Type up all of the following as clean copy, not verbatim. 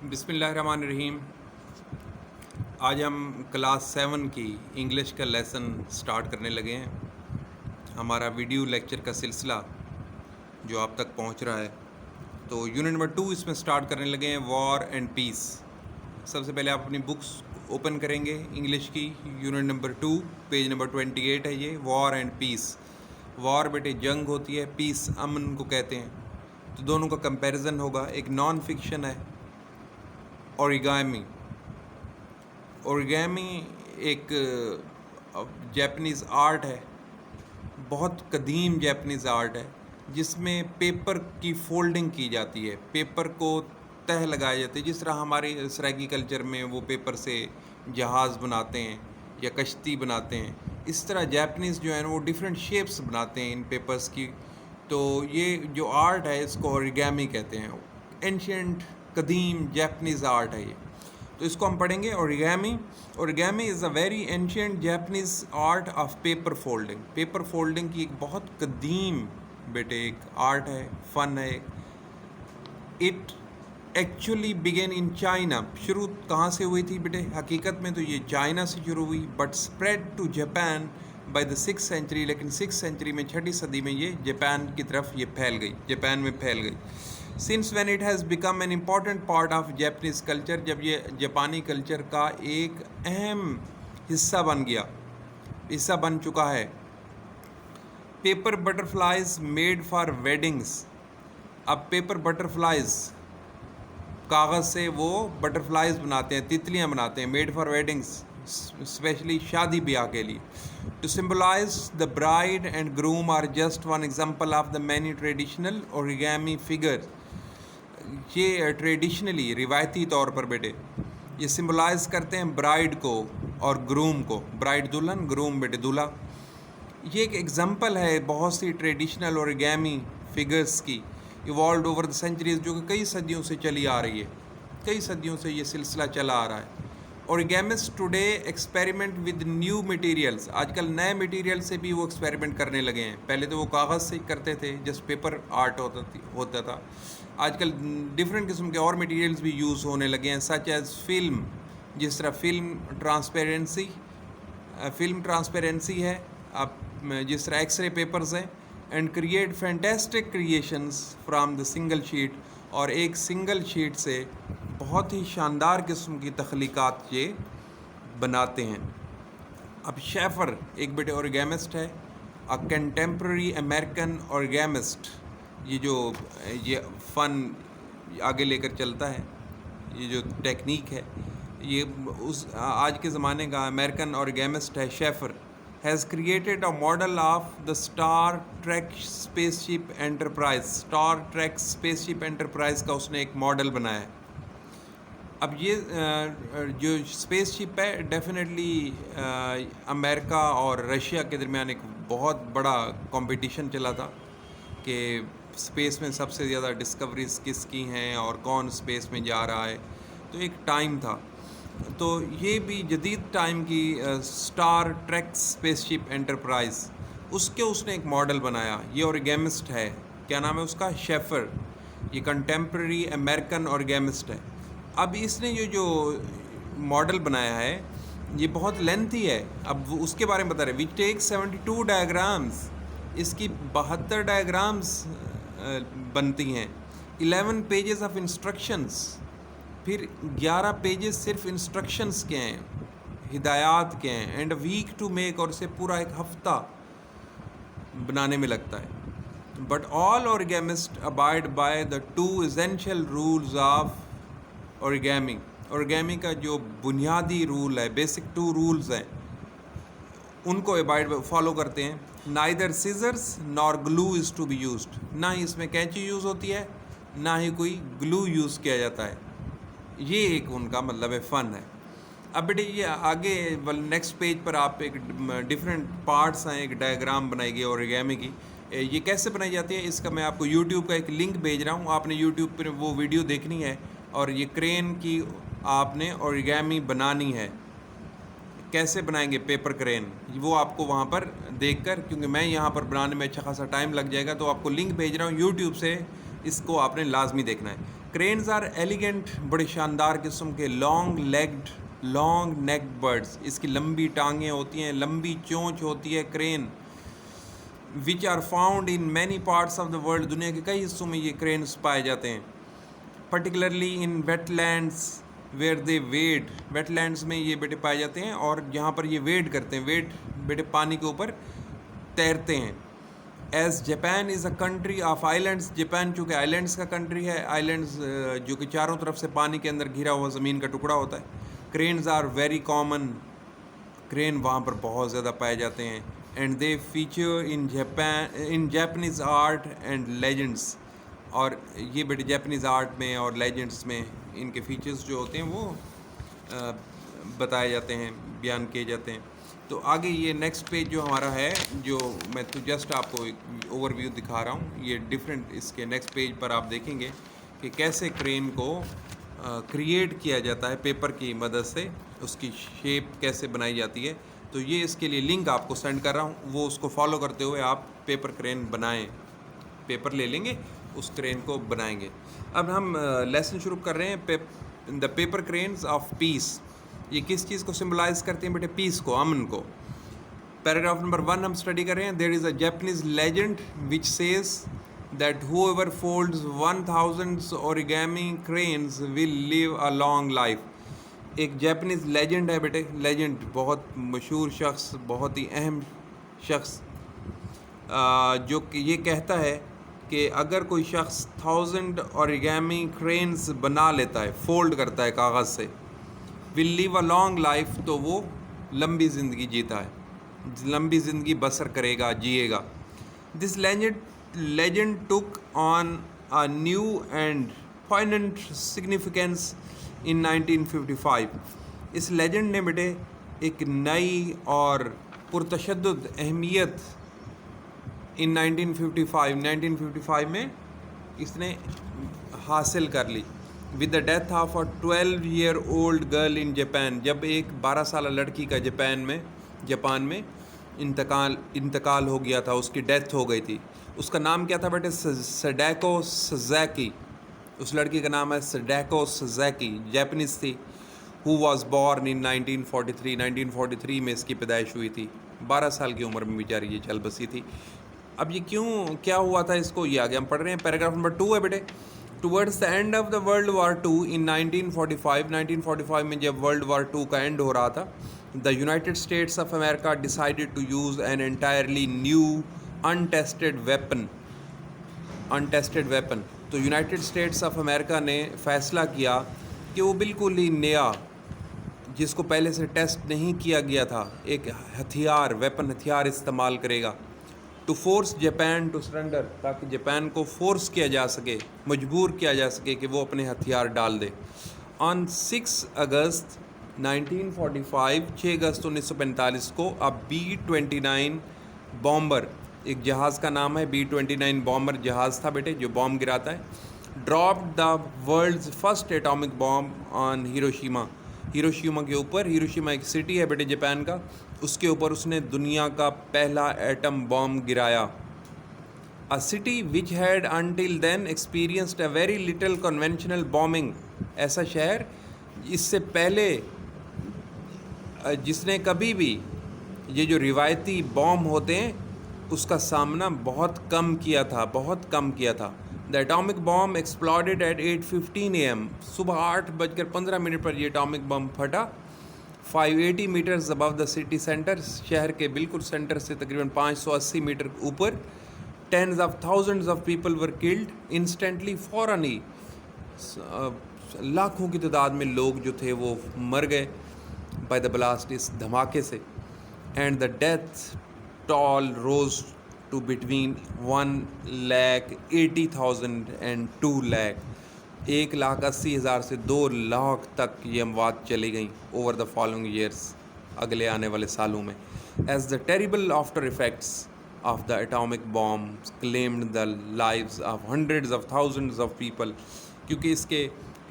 बिस्मिल्लाहिर्रहमानिर्रहीम। आज हम क्लास 7 की इंग्लिश का लेसन स्टार्ट करने लगे हैं। हमारा वीडियो लेक्चर का सिलसिला जो आप तक पहुंच रहा है, तो यूनिट नंबर 2 इसमें स्टार्ट करने लगे हैं, वॉर एंड पीस। सबसे पहले आप अपनी बुक्स ओपन करेंगे इंग्लिश की। यूनिट नंबर 2 पेज नंबर 28 है ये, वॉर एंड पीस। वॉर बेटे जंग होती है, पीस अमन को कहते हैं। तो दोनों का कंपैरिजन होगा। एक नॉन फिक्शन है ओरिगामी। ओरिगामी एक जापानीज़ आर्ट है, बहुत कदीम जापानीज़ आर्ट है, जिसमें पेपर की फोल्डिंग की जाती है, पेपर को तह लगाए जाते हैं। जिस तरह हमारे सराइकी कल्चर में वो पेपर से जहाज़ बनाते हैं या कश्ती बनाते हैं, इस तरह जापानीज़ जो है ना वो डिफरेंट शेप्स बनाते हैं इन पेपर्स की। तो ये जो आर्ट है इसको ओरिगामी कहते हैं। एंशियंट कदीम जापानीज़ आर्ट है ये। तो इसको हम पढ़ेंगे। Origami is a very ancient Japanese art of paper folding. Paper folding की एक बहुत कदीम बेटे एक आर्ट है, फ़न है। It actually began in China. शुरू कहाँ से हुई थी बेटे? हकीकत में तो ये चाइना से शुरू हुई, but spread to Japan by the 6th century. लेकिन 6th सेंचुरी में, 6ठी सदी में ये जापान की तरफ ये फैल गई, जापान में फैल गई। Since when it has become an important part of Japanese culture, जब ये जापानी कल्चर का एक अहम हिस्सा बन चुका है। Paper butterflies made for weddings. अब पेपर बटरफ्लाइज, कागज़ से वो बटरफ्लाइज बनाते हैं, तितलियां बनाते हैं, मेड फॉर वेडिंग्स, स्पेशली शादी ब्याह के लिए। To symbolize the bride and groom are just one example of the many traditional origami figure. ये ट्रेडिशनली, रिवायती तौर पर बेटे, ये सिम्बलाइज करते हैं ब्राइड को और ग्रूम को। ब्राइड दुल्हन, ग्रूम बेटे दूल्हा। ये एक एग्जाम्पल है बहुत सी ट्रेडिशनल ओरिगामी फिगर्स की, इवॉल्व ओवर द सेंचुरीज, जो कि कई सदियों से चली आ रही है। कई सदियों से ये सिलसिला चला आ रहा है। Origamist today experiment with new materials. आजकल नए मटेरियल से भी वो एक्सपेरिमेंट करने लगे हैं। पहले तो वो कागज़ से करते थे, जस्ट पेपर आर्ट होता था। आजकल डिफरेंट किस्म के और मटेरियल्स भी यूज़ होने लगे हैं, सच एज फिल्म। जिस तरह फिल्म ट्रांसपेरेंसी है, अब जिस तरह एक्सरे पेपर्स हैं। And create fantastic creations from the single sheet. और एक सिंगल शीट से बहुत ही शानदार किस्म की तख्लीक़ात ये बनाते हैं। अब शेफर एक बेटे ओरिगामिस्ट है, अ कंटेम्प्रेरी अमेरिकन ओरिगामिस्ट। ये फ़न आगे लेकर चलता है, ये जो टेक्निक है, ये उस आज के ज़माने का अमेरिकन ओरिगामिस्ट है Shafer. Has created a model of the Star Trek spaceship Enterprise. Star Trek spaceship Enterprise का उसने एक मॉडल बनाया है। अब ये जो स्पेसशिप है, डेफिनेटली अमेरिका और रशिया के दरमियान एक बहुत बड़ा कंपटीशन चला था कि स्पेस में सबसे ज़्यादा डिस्कवरीज किसकी हैं और कौन स्पेस में जा रहा है। तो एक टाइम था, तो ये भी जदीद टाइम की स्टार ट्रैक स्पेसशिप एंटरप्राइज, उसके उसने एक मॉडल बनाया। ये ओरिगामिस्ट है, क्या नाम है उसका? शेफर। ये कंटेम्प्रेरी अमेरिकन ओरिगामिस्ट है। अब इसने जो मॉडल बनाया है ये बहुत लेंथी है। अब वो उसके बारे में बता रहे, विच टेक 72 डायग्राम्स। इसकी 72 डायग्राम्स बनती हैं। 11 पेजेस ऑफ इंस्ट्रक्शंस, फिर 11 पेजेस सिर्फ इंस्ट्रक्शंस के हैं, हिदायत के हैं। एंड वीक टू मेक, और इसे पूरा एक हफ्ता बनाने में लगता है। But all origamist abide by the 2 essential rules of origami. Origami का जो बुनियादी रूल है, बेसिक 2 रूल्स हैं, उनको फॉलो करते हैं। Neither scissors nor glue is to be used. ना ही इसमें कैंची यूज़ होती है, ना ही कोई ग्लू यूज़ किया जाता है। ये एक उनका मतलब है, फ़न है। अब बेटे ये आगे नेक्स्ट पेज पर आप एक डिफरेंट पार्ट्स हैं, एक डायग्राम बनाई गई ओरिगामी की। ये कैसे बनाई जाती है इसका मैं आपको यूट्यूब का एक लिंक भेज रहा हूँ। आपने यूट्यूब पर वो वीडियो देखनी है, और ये क्रेन की आपने ओरिगामी बनानी है। कैसे बनाएंगे पेपर क्रेन, वो आपको वहाँ पर देखकर, क्योंकि मैं यहाँ पर बनाने में अच्छा खासा टाइम लग जाएगा, तो आपको लिंक भेज रहा हूँ यूट्यूब से, इसको आपने लाजमी देखना है। क्रेन्स आर एलिगेंट, बड़े शानदार किस्म के long legged long neck birds, इसकी लंबी टांगें होती हैं, लंबी चोंच होती है crane, which are found in many parts of the world, दुनिया के कई हिस्सों में ये क्रेन्स पाए जाते हैं, particularly in wetlands where they wade, wetlands में ये बेटे पाए जाते हैं और जहाँ पर ये वेड करते हैं, वेड बेटे पानी के ऊपर तैरते हैं। As Japan is a country of islands, Japan चूँकि आइलैंड्स का कंट्री है, आइलैंड्स जो कि चारों तरफ से पानी के अंदर घिरा हुआ ज़मीन का टुकड़ा होता है। Cranes are very common, crane वहाँ पर बहुत ज़्यादा पाए जाते हैं। And they feature in Japan in Japanese art and legends, और ये बेटे जापानीज़ आर्ट में और लेजेंड्स में इनके फीचर्स जो होते हैं वो बताए जाते हैं, बयान किए जाते हैं। तो आगे ये नेक्स्ट पेज जो हमारा है, जो मैं तो जस्ट आपको एक ओवरव्यू दिखा रहा हूँ, ये डिफरेंट, इसके नेक्स्ट पेज पर आप देखेंगे कि कैसे क्रेन को क्रिएट किया जाता है पेपर की मदद से, उसकी शेप कैसे बनाई जाती है। तो ये इसके लिए लिंक आपको सेंड कर रहा हूँ, वो उसको फॉलो करते हुए आप पेपर क्रेन बनाएं, पेपर ले लेंगे, उस क्रेन को बनाएंगे। अब हम लेसन शुरू कर रहे हैं, the paper cranes of peace. ये किस चीज़ को सिम्बलाइज करते हैं बेटे? पीस को, अमन को। पैराग्राफ नंबर 1 हम स्टडी कर रहे हैं। There is a Japanese legend which says that whoever folds 1000 origami cranes will live a long life। एक जापानीज लेजेंड है बेटे, लेजेंड, बहुत मशहूर शख्स, बहुत ही अहम शख्स, जो कि ये कहता है कि अगर कोई शख्स 1000 origami cranes बना लेता है, फोल्ड करता है कागज़ से, will live a long life, तो वो लंबी ज़िंदगी जीता है, लंबी ज़िंदगी बसर करेगा, जिएगा। This legend took on a new and poignant significance in 1955। इस लेजेंड ने बेटे एक नई और पुरतशद्दुद अहमियत इन 1955 में इसने हासिल कर ली। With the death of a 12-year-old girl in Japan, जब एक 12 साल लड़की का जापान में इंतकाल हो गया था, उसकी डेथ हो गई थी। उसका नाम क्या था बेटे? सडाको सज़ाकी। उस लड़की का नाम है सडाको सज़ाकी, जापानीज थी, हु वाज बॉर्न इन 1943 में इसकी पैदाइश हुई थी। 12 साल की उम्र में बेचारी ये चल बसी थी। अब ये क्या हुआ था इसको, ये आगे हम पढ़ रहे हैं। पैराग्राफ नंबर 2 है बेटे। Towards the end of the world war 2 इन 1945 में जब वर्ल्ड वार 2 का एंड हो रहा था, the United States of America decided to use an entirely new untested weapon. तो यूनाइटेड स्टेट्स ऑफ अमेरिका ने फ़ैसला किया कि वो बिल्कुल ही नया, जिसको पहले से टेस्ट नहीं किया गया था, एक हथियार इस्तेमाल करेगा। To force Japan to surrender, ताकि जापान को फोर्स किया जा सके, मजबूर किया जा सके कि वो अपने हथियार डाल दे। ऑन 6 अगस्त 1945, 6 अगस्त 1945 को अब B-29 बॉम्बर, एक जहाज़ का नाम है B-29 बॉम्बर जहाज़ था बेटे, जो बॉम्ब गिराता है, dropped the world's first atomic bomb on Hiroshima के ऊपर। हिरोशिमा एक सिटी है बेटे जापान का, उसके ऊपर उसने दुनिया का पहला एटम बॉम्ब गिराया। A city which had until then experienced a very little conventional bombing, ऐसा शहर इससे पहले जिसने कभी भी ये जो रिवायती बॉम्ब होते हैं उसका सामना बहुत कम किया था। The atomic bomb exploded at 8:15 AM, सुबह 8:15 पर ये एटॉमिक बॉम्ब फटा। 580 metres above the city centre, शहर के बिल्कुल सेंटर से तकरीबन 580 मीटर ऊपर। Tens of thousands of people were killed instantly, फ़ौरन ही लाखों की तादाद में लोग जो थे वो मर गए बाय द ब्लास्ट, इस धमाके से। And the death toll rose to between 1,80,000 and 2 lakh, 1,80,000 से 2 लाख तक ये अमवात चली गई ओवर द फॉलोइंग ईयर्स, अगले आने वाले सालों में। As the terrible after effects of the atomic bomb claimed the lives of hundreds of thousands of people, क्योंकि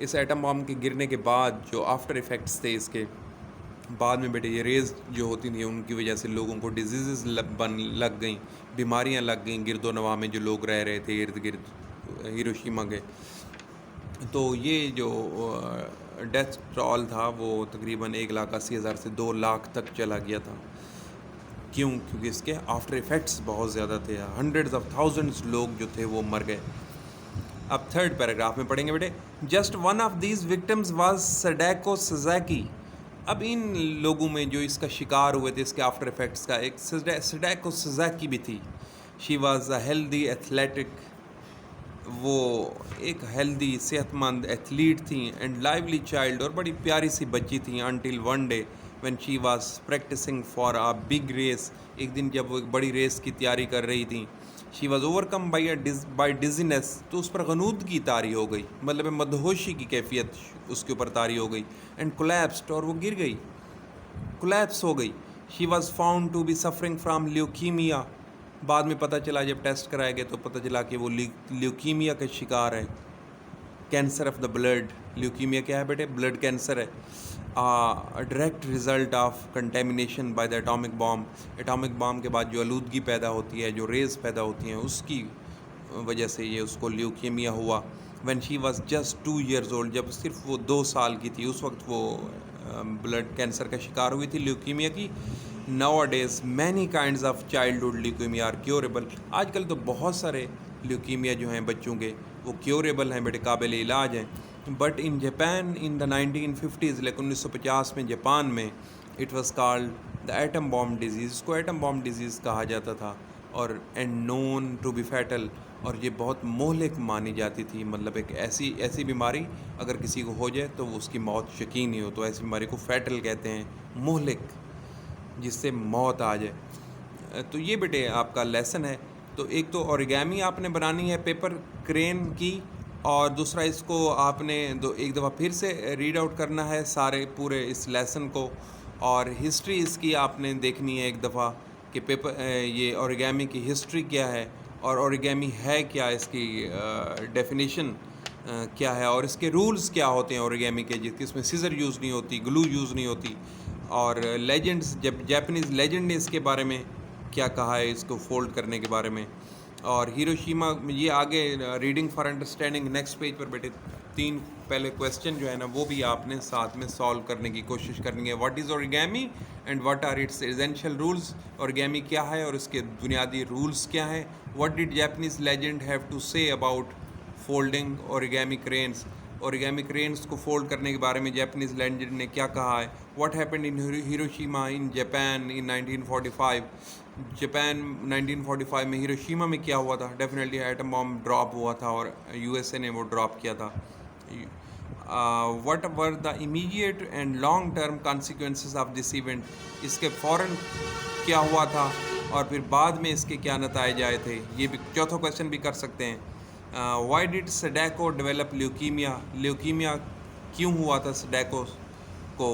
इस एटम बॉम्ब के गिरने के बाद जो आफ्टर इफ़ेक्ट्स थे, इसके बाद में बेटे ये रेज जो होती थी उनकी वजह से लोगों को डिजीज़ लग गई, बीमारियां लग गई गिरदो नवा में जो लोग रह रहे थे इर्द गिर्द हिरोशिमा के। तो ये जो डेथ टॉल था वो तकरीबन 1,80,000 से 2 लाख तक चला गया था। क्यों? क्योंकि इसके आफ्टर इफ़ेक्ट्स बहुत ज़्यादा थे, हंड्रेड्स ऑफ थाउजेंड्स लोग जो थे वो मर गए। अब थर्ड पैराग्राफ में पढ़ेंगे बेटे, just one of these victims was Sadako Sasaki. अब इन लोगों में जो इसका शिकार हुए थे इसके आफ्टर इफ़ेक्ट्स का, एक सडैको सज़ाकी भी थी। She was a healthy athletic, वो एक हेल्दी सेहतमंद एथलीट थी एंड लाइवली चाइल्ड, और बड़ी प्यारी सी बच्ची थी until one day when she was practising for a big race. एक दिन जब वो एक बड़ी रेस की तैयारी कर रही थी, she was overcome bye dizziness, तो उस पर गनूदगी तारी हो गई, मतलब मदहोशी की कैफियत उसके ऊपर तारी हो गई, एंड कोलैप्स्ड, और वो गिर गई, कोलैप्स हो गई। She was found to be suffering from leukaemia, बाद में पता चला जब टेस्ट कराए गए तो पता चला कि वो ल्यूकीमिया का शिकार है, cancer of the blood. Leukaemia क्या है बेटे? ब्लड कैंसर है। Direct result of contamination by the atomic bomb, atomic bomb के बाद जो आलूदगी पैदा होती है, जो रेज पैदा होती हैं, उसकी वजह से ये उसको ल्यूकीमिया हुआ। When she was just 2 years old, जब सिर्फ वो 2 साल की थी उस वक्त वो ब्लड कैंसर का शिकार हुई थी, ल्यूकीमिया की। Nowadays many kinds of childhood leukaemia are curable, आजकल तो बहुत सारे ल्यूकीमिया जो हैं बच्चों के वो क्योरेबल हैं बेटे, काबिल इलाज हैं। But in Japan in the 1950s, लेकिन 1950 में जापान में it was called the atom bomb disease, इसको एटम बॉम्ब डिजीज़ कहा जाता था, और and known to be fatal, और ये बहुत मोहलिक मानी जाती थी, मतलब एक ऐसी बीमारी अगर किसी को हो जाए तो उसकी मौत यकीनी हो, तो ऐसी बीमारी को फैटल कहते हैं, मोहलिक, जिससे मौत आ जाए। तो ये बेटे आपका लेसन है। तो एक तो ओरिगेमी आपने बनानी है पेपर क्रेन की, और दूसरा इसको आपने एक दफ़ा फिर से रीड आउट करना है सारे पूरे इस लेसन को, और हिस्ट्री इसकी आपने देखनी है एक दफ़ा कि पेपर ये ओरिगेमी की हिस्ट्री क्या है, और ओरिगेमी है क्या, इसकी डेफिनेशन क्या है, और इसके रूल्स क्या होते हैं ओरिगेमी के, जिसमें सीजर यूज़ नहीं होती, ग्लू यूज़ नहीं होती, और लेजेंड्स, जब जापानीज़ लेजेंड ने इसके बारे में क्या कहा है इसको फोल्ड करने के बारे में। और हिरोशिमा, ये आगे reading for understanding next page पर बेटे 3 पहले क्वेश्चन जो है ना वो भी आपने साथ में सॉल्व करने की कोशिश करनी है। What is origami and what are its essential rules, origami क्या है और इसके बुनियादी रूल्स क्या हैं। What did Japanese legend have to say about folding origami cranes, origami cranes को फोल्ड करने के बारे में जापानीज़ लेजेंड ने क्या कहा है। What happened in Hiroshima in Japan in 1945, Japan 1945 में हिरोशिमा में क्या हुआ था, डेफिनेटली एटम बॉम्ब ड्रॉप हुआ था और यूएसए ने वो ड्रॉप किया था। What were the immediate and long term consequences of this event, इसके फ़ौरन क्या हुआ था और फिर बाद में इसके क्या नताइज आए थे, ये भी चौथा क्वेश्चन भी कर सकते हैं। Why did Sadako develop leukaemia, leukaemia क्यों हुआ था सडैको को,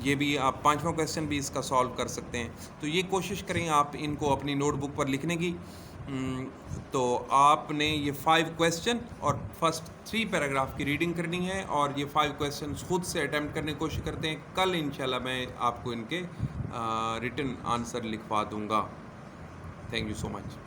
ये भी आप पांचवा क्वेश्चन भी इसका सॉल्व कर सकते हैं। तो ये कोशिश करें आप इनको अपनी नोटबुक पर लिखने की। तो आपने ये 5 क्वेश्चन और फर्स्ट 3 पैराग्राफ की रीडिंग करनी है, और ये 5 क्वेश्चन खुद से अटैम्प्ट करने की कोशिश करते हैं। कल इंशाल्लाह मैं आपको इनके रिटन आंसर लिखवा दूंगा। Thank you so much.